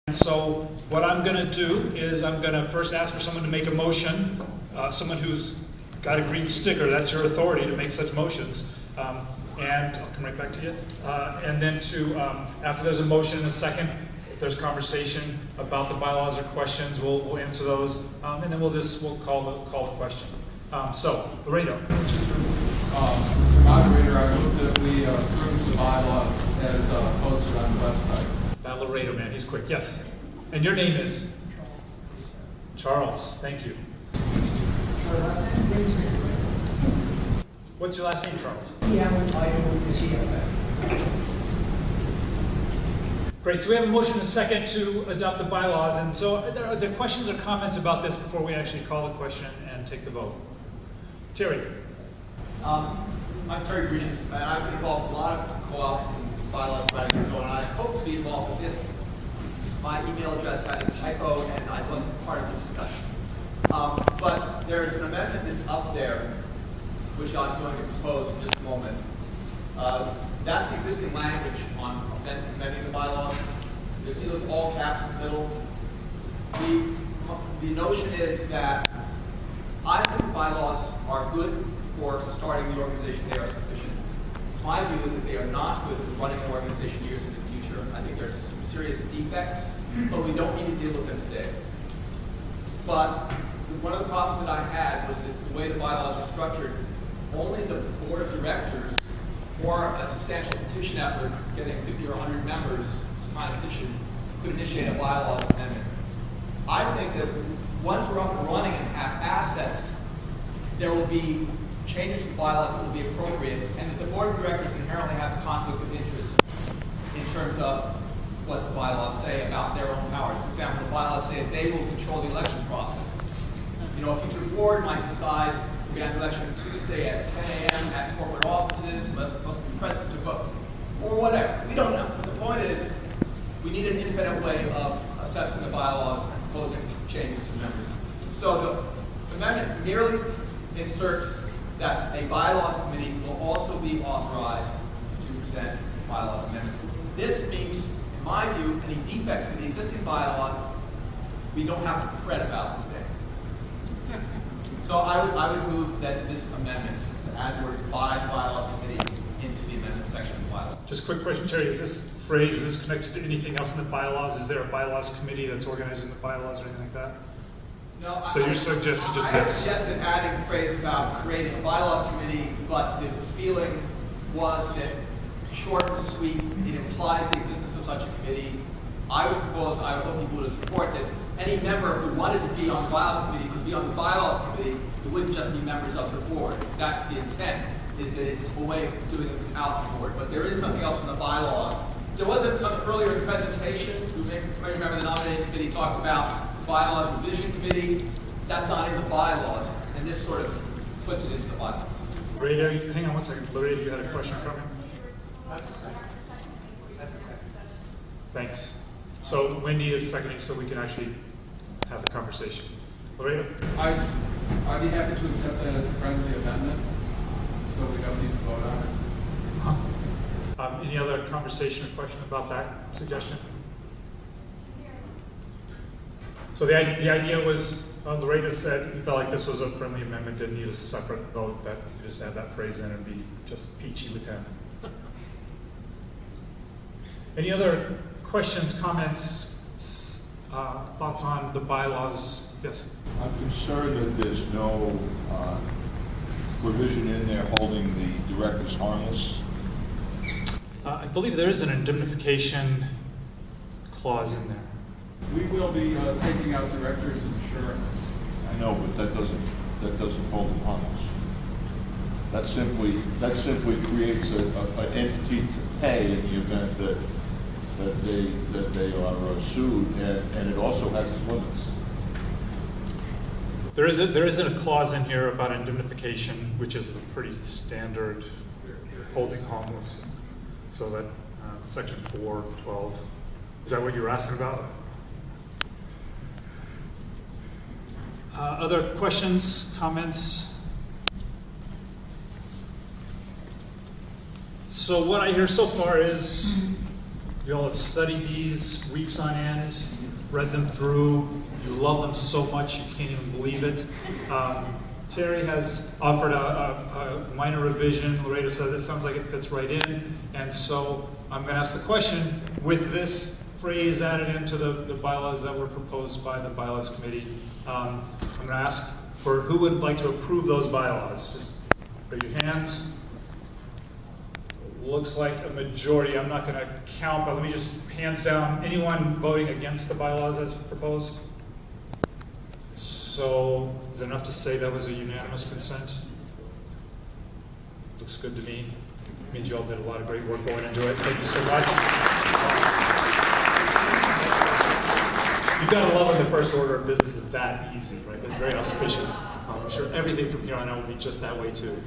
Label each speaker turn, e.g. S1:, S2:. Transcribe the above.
S1: And so what I'm going to do is I'm going to first ask for someone to make a motion, someone who's got a green sticker. That's your authority to make such motions. And I'll come right back to you. And then after there's a motion and a second, if there's conversation about the bylaws or questions, we'll answer those. And then we'll call the question. So, Laredo.
S2: Mr. Moderator, I move that we approve the bylaws as posted on the website.
S1: That Laredo man, he's quick. Yes. And your name is? Charles. Thank you. What's your last name, Charles? Great. So we have a motion and a second to adopt the bylaws. And so are there questions or comments about this before we actually call the question and take the vote? Terry.
S3: I'm Terry Bridges, and I've been involved in a lot of co-ops and bylaws writing and so on. I hope to be involved with this. My email address had a typo, and I wasn't part of the discussion. But there's an amendment that's up there, which I'm going to propose in just a moment. That's the existing language on amending the bylaws. You'll see those all caps in the middle. The notion is that I think the bylaws are good for starting the organization. They are sufficient. My view is that they are not good for running an organization years in the future. I think there's some serious defects, but we don't need to deal with them today. But one of the problems that I had was that the way the bylaws are structured, only the board of directors or a substantial petition effort, getting 50 or 100 members to sign a petition, could initiate a bylaws amendment. I think that once we're up and running and have assets, there will be changes to bylaws that will be appropriate, and that the board of directors inherently has a conflict of interest in terms of what the bylaws say about their own powers. For example, the bylaws say that they will control the election process. You know, a future board might decide we're going to have an election Tuesday at 10 a.m. at corporate offices, must be present to vote, or whatever. We don't know. But the point is, we need an independent way of assessing the bylaws and proposing changes to members. So the amendment merely inserts that a bylaws committee will also be authorized to present bylaws amendments. This means, in my view, any defects in the existing bylaws we don't have to fret about today. So I would move that this amendment, to add words by bylaws committee into the amendment section of the bylaws.
S1: Just a quick question, Terry. Is this phrase, is this connected to anything else in the bylaws? Is there a bylaws committee that's organizing the bylaws or anything like that?
S3: No,
S1: so you're suggesting just
S3: this? I suggested adding a phrase about creating a bylaws committee, but the feeling was that short and sweet, it implies the existence of such a committee. I would propose, I would hope people would support that any member who wanted to be on the bylaws committee could be on the bylaws committee. It wouldn't just be members of the board. That's the intent, is that it's a way of doing it without the board. But there is something else in the bylaws. There wasn't some earlier in the presentation, you may remember the nominating committee talked about bylaws revision committee. That's not in the bylaws, and this sort of puts it into the bylaws.
S1: Laredo, hang on one second. Laredo, you had a question coming?
S3: That's a second.
S1: Thanks. So Wendy is seconding so we can actually have the conversation. Laredo?
S2: I'd be happy to accept that as a friendly amendment, so we don't need to vote on it.
S1: Any other conversation or question about that suggestion? So the idea was, Laredo said he felt like this was a friendly amendment, didn't need a separate vote, that you could just add that phrase in and be just peachy with him. Any other questions, comments, thoughts on the bylaws? Yes?
S4: I'm concerned that there's no provision in there holding the directors harmless.
S1: I believe there is an indemnification clause in there.
S2: We will be taking out directors' insurance.
S4: I know, but that doesn't hold them harmless. That simply creates an entity to pay in the event that they are sued, and it also has its limits.
S1: There isn't a clause in here about indemnification, which is a pretty standard holding harmless. So that section 4:12. Is that what you were asking about? Other questions, comments? So what I hear so far is You all have studied these weeks on end, you've read them through, you love them so much you can't even believe it. Terry has offered a minor revision. Loretta said it sounds like it fits right in. And so I'm going to ask the question, with this phrase added into the bylaws that were proposed by the bylaws committee, I'm going to ask for who would like to approve those bylaws. Just raise your hands. Looks like a majority. I'm not going to count, but let me just hands down. Anyone voting against the bylaws as proposed? So is it enough to say that was a unanimous consent? Looks good to me. Means you all did a lot of great work going into it. Thank you so much. You've got to love when the first order of business is that easy, right? It's very auspicious. I'm sure everything from here on out will be just that way too.